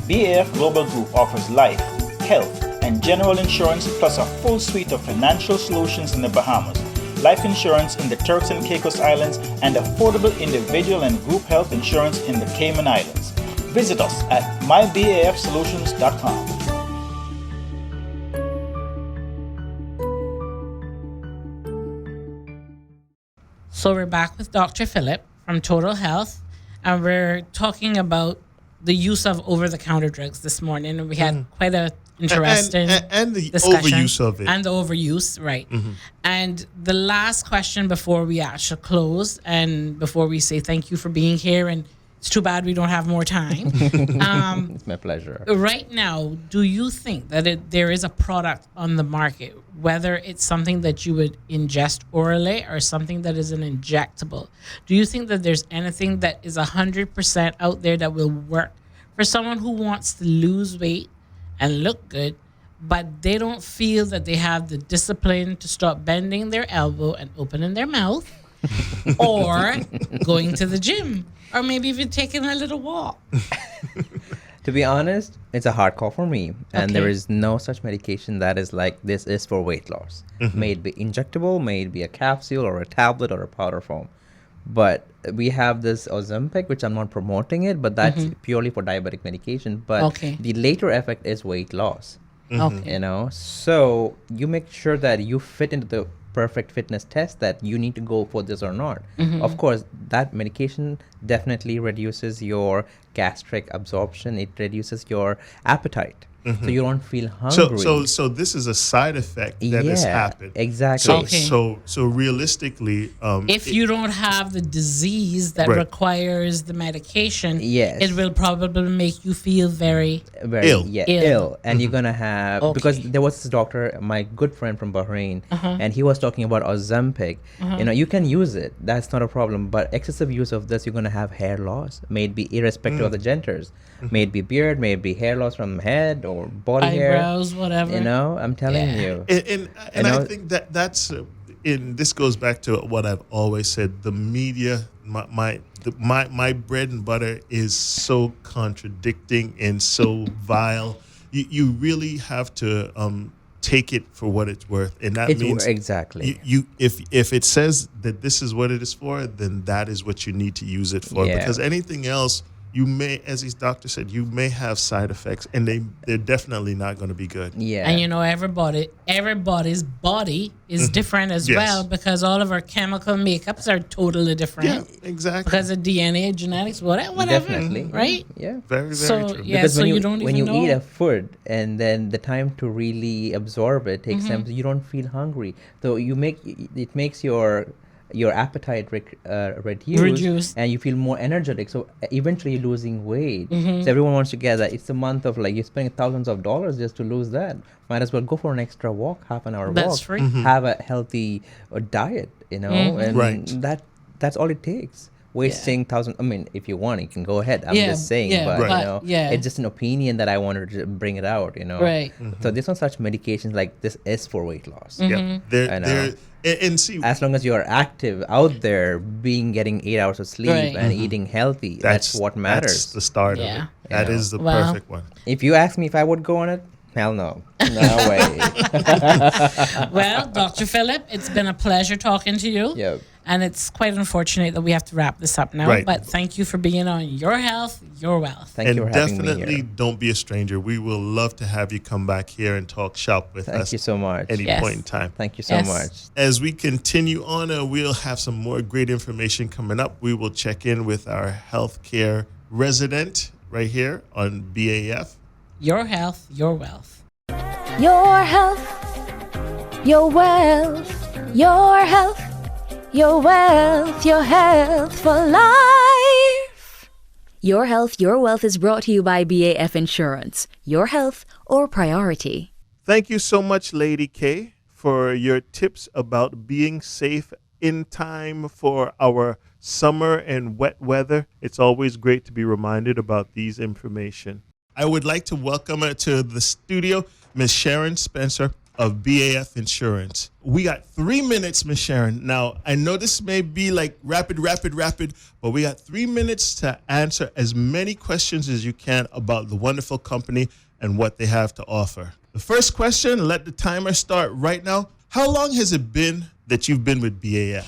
BAF Global Group offers life, health, and general insurance plus a full suite of financial solutions in the Bahamas, life insurance in the Turks and Caicos Islands, and affordable individual and group health insurance in the Cayman Islands. Visit us at mybafsolutions.com. So we're back with Dr. Philip from Total Health, and we're talking about the use of over-the-counter drugs this morning. And we had quite a interesting and the discussion. overuse of it. And the overuse, right. And the last question before we actually close and before we say thank you for being here, and it's too bad we don't have more time. It's my pleasure. Right now, do you think that there is a product on the market, whether it's something that you would ingest orally or something that is an injectable? Do you think that there's anything that is 100% out there that will work for someone who wants to lose weight and look good, but they don't feel that they have the discipline to stop bending their elbow and opening their mouth or going to the gym, or maybe even taking a little walk. To be honest, it's a hard call for me. And there Okay. is no such medication that is like, this is for weight loss. May it be injectable, may it be a capsule or a tablet or a powder form. But we have this Ozempic, which I'm not promoting it, but that's purely for diabetic medication. But Okay. the later effect is weight loss. Okay. You know, so you make sure that you fit into the perfect fitness test that you need to go for this or not. Of course, that medication definitely reduces your gastric absorption. It reduces your appetite, so you don't feel hungry. So this is a side effect that has happened. Exactly. So Okay. so realistically, If you don't have the disease that Right. requires the medication, Yes. it will probably make you feel very very Ill. ill. And you're gonna have, because Okay. there was this doctor, my good friend from Bahrain, and he was talking about Ozempic. You know, you can use it, that's not a problem, but excessive use of this, you're gonna have hair loss, may it be irrespective of the genders, may it be beard, may it be hair loss from head or body eyebrows, hair. whatever. You know, I'm telling Yeah. you. And I know- think that's this goes back to what I've always said. The media, my bread and butter is so contradicting and so vile. You really have to take it for what it's worth, and that It's means exactly. you if it says that this is what it is for, then that is what you need to use it for. Yeah. Because anything else, you may, as his doctor said, you may have side effects, and they're definitely not going to be good. Yeah. And you know, everybody's body is different as Yes. well, because all of our chemical makeups are totally different. Yeah, exactly. Because of DNA, genetics, whatever, Definitely. right? Yeah. Very, very So true. yeah, Because so you don't when even you know. eat a food and then the time to really absorb it takes time, so you don't feel hungry. So it makes your appetite reduce, and you feel more energetic. So eventually you're losing weight. So everyone wants to get that. It's a month of like you're spending thousands of dollars just to lose that. Might as well go for an extra walk, half an hour That's walk. free. Have a healthy diet, you know, and Right. that's all it takes. Wasting thousand. I mean, if you want, you can go ahead. I'm Yeah, just saying, yeah, but Right. you know, yeah. it's just an opinion that I wanted to bring it out. You know, Right. So there's no such medications like this is for weight loss. Yeah, I know. and see, As long as you're active out there, getting 8 hours of sleep Right. and eating healthy, that's what matters. That's the start Yeah. of it. That You know. is the Well- perfect one. If you ask me if I would go on it, hell no, no way. Well, Dr. Phillip, it's been a pleasure talking to you. Yep. And it's quite unfortunate that we have to wrap this up now. Right. But thank you for being on Your Health, Your Wealth. Thank you for And having me definitely here. don't be a stranger. We will love to have you come back here and talk shop with Thank us you so much. any Yes. point in time. Thank you so Yes. much. As we continue on, we'll have some more great information coming up. We will check in with our healthcare resident right here on BAF. Your Health, Your Wealth. Your health, your wealth, your health, your wealth, your health for life. Your Health, Your Wealth is brought to you by BAF Insurance. Your health, our priority. Thank you so much, Lady K, for your tips about being safe in time for our summer and wet weather. It's always great to be reminded about these information. I would like to welcome her to the studio, Ms. Sharon Spencer of BAF Insurance. We got 3 minutes, Ms. Sharon. Now, I know this may be like rapid, but we got 3 minutes to answer as many questions as you can about the wonderful company and what they have to offer. The first question, let the timer start right now. How long has it been that you've been with BAF?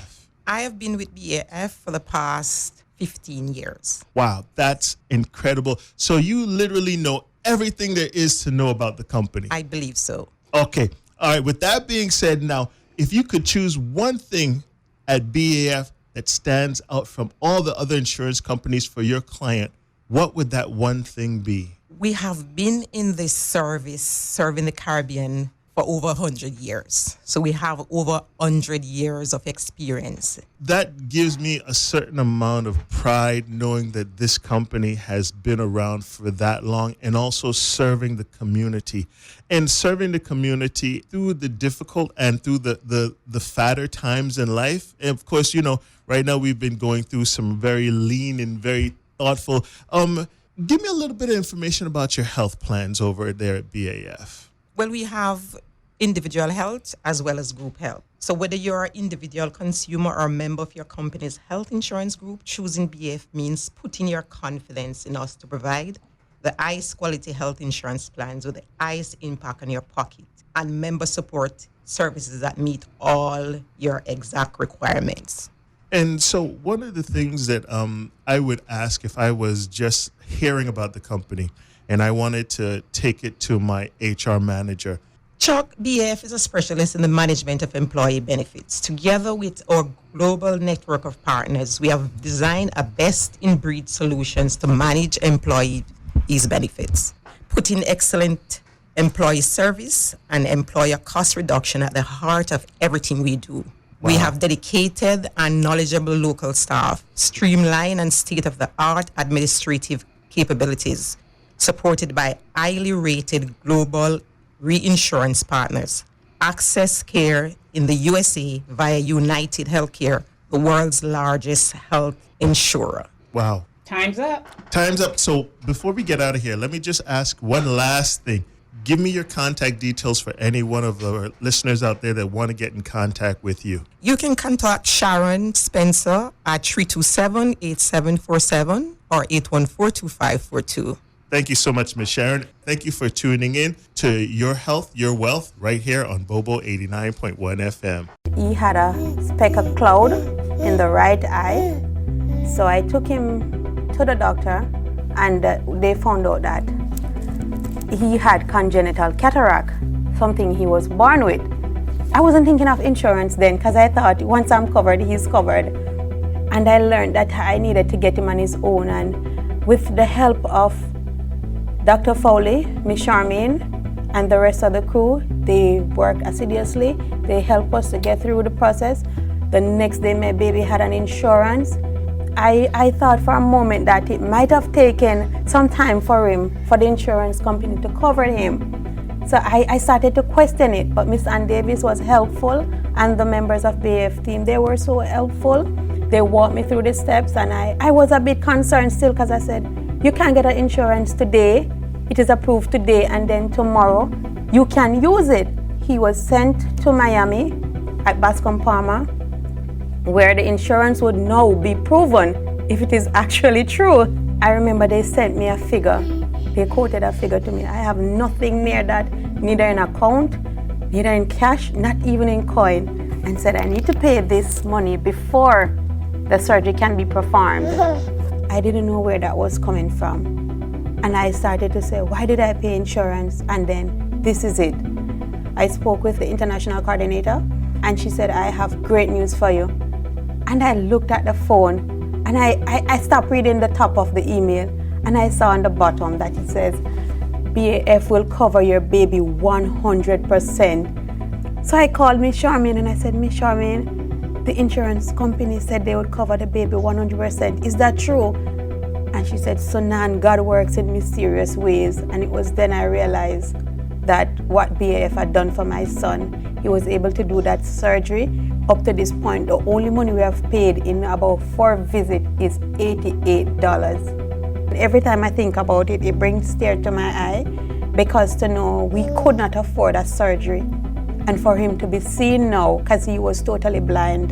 I have been with BAF for the past 15 years. Wow, that's incredible. So you literally know everything there is to know about the company. I believe so. Okay. All right. With that being said, now, if you could choose one thing at BAF that stands out from all the other insurance companies for your client, what would that one thing be? We have been in this service serving the Caribbean for over 100 years. So we have over 100 years of experience. That gives me a certain amount of pride knowing that this company has been around for that long and also serving the community. And serving the community through the difficult and through the fatter times in life. And of course, you know, right now we've been going through some very lean and very thoughtful. Give me a little bit of information about your health plans over there at BAF. Well, we have individual health as well as group health. So whether you're an individual consumer or a member of your company's health insurance group, choosing BAF means putting your confidence in us to provide the highest quality health insurance plans with the highest impact on your pocket and member support services that meet all your exact requirements. And so one of the things that I would ask if I was just hearing about the company and I wanted to take it to my HR manager. Chuck, BAF is a specialist in the management of employee benefits. Together with our global network of partners, we have designed a best-in-breed solutions to manage employees' benefits, putting excellent employee service and employer cost reduction at the heart of everything we do. Wow. We have dedicated and knowledgeable local staff, streamlined and state-of-the-art administrative capabilities, supported by highly rated global reinsurance partners, access care in the USA via United Healthcare, the world's largest health insurer. Wow. Time's up. Time's up. So before we get out of here, let me just ask one last thing. Give me your contact details for any one of the listeners out there that want to get in contact with you. You can contact Sharon Spencer at 327-8747 or 814-2542. Thank you so much, Ms. Sharon. Thank you for tuning in to Your Health, Your Wealth right here on Bobo 89.1 FM. He had a speck of cloud in the right eye. So I took him to the doctor and they found out that he had congenital cataract, something he was born with. I wasn't thinking of insurance then because I thought once I'm covered, he's covered. And I learned that I needed to get him on his own. And with the help of Dr. Foley, Miss Charmaine, and the rest of the crew, they worked assiduously. They helped us to get through the process. The next day, my baby had an insurance. I thought for a moment that it might have taken some time for the insurance company to cover him. So I started to question it, but Miss Ann Davis was helpful, and the members of BAF team, they were so helpful. They walked me through the steps, and I was a bit concerned still because I said, you can't get an insurance today. It is approved today, and then tomorrow you can use it. He was sent to Miami at Bascom Palmer, where the insurance would now be proven if it is actually true. I remember they sent me a figure. They quoted a figure to me. I have nothing near that, neither in account, neither in cash, not even in coin, and said I need to pay this money before the surgery can be performed. I didn't know where that was coming from. And I started to say, why did I pay insurance? And then this is it. I spoke with the international coordinator and she said, I have great news for you. And I looked at the phone and I stopped reading the top of the email and I saw on the bottom that it says, BAF will cover your baby 100%. So I called Miss Charmaine and I said, Miss Charmaine, the insurance company said they would cover the baby 100%. Is that true? And she said, Sunan, God works in mysterious ways. And it was then I realized that what BAF had done for my son, he was able to do that surgery. Up to this point, the only money we have paid in about 4 visits is $88. Every time I think about it, it brings tears to my eye because to know we could not afford a surgery. And for him to be seen now, because he was totally blind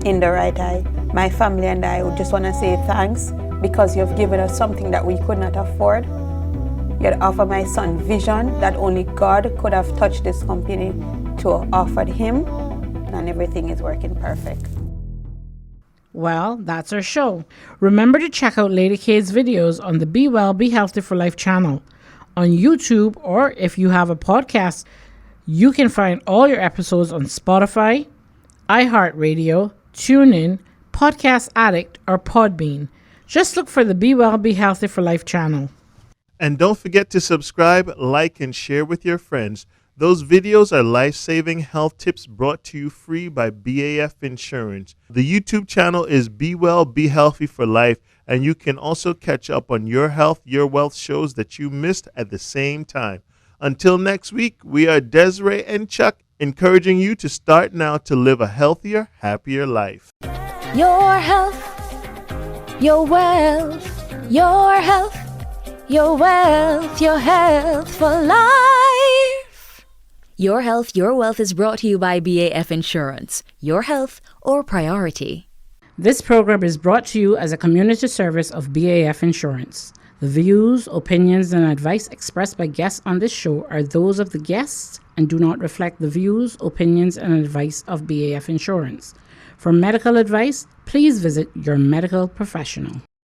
in the right eye, my family and I would just want to say thanks because you've given us something that we could not afford. You had offered my son vision that only God could have touched this company to offer him, and everything is working perfect. Well, that's our show. Remember to check out Lady K's videos on the Be Well, Be Healthy for Life channel on YouTube, or if you have a podcast, you can find all your episodes on Spotify, iHeartRadio, TuneIn, Podcast Addict, or Podbean. Just look for the Be Well, Be Healthy for Life channel. And don't forget to subscribe, like, and share with your friends. Those videos are life-saving health tips brought to you free by BAF Insurance. The YouTube channel is Be Well, Be Healthy for Life, and you can also catch up on Your Health, Your Wealth shows that you missed at the same time. Until next week, we are Desiree and Chuck, encouraging you to start now to live a healthier, happier life. Your health, your wealth, your health, your wealth, your health for life. Your Health, Your Wealth is brought to you by BAF Insurance. Your health, our priority. This program is brought to you as a community service of BAF Insurance. The views, opinions, and advice expressed by guests on this show are those of the guests and do not reflect the views, opinions, and advice of BAF Insurance. For medical advice, please visit your medical professional.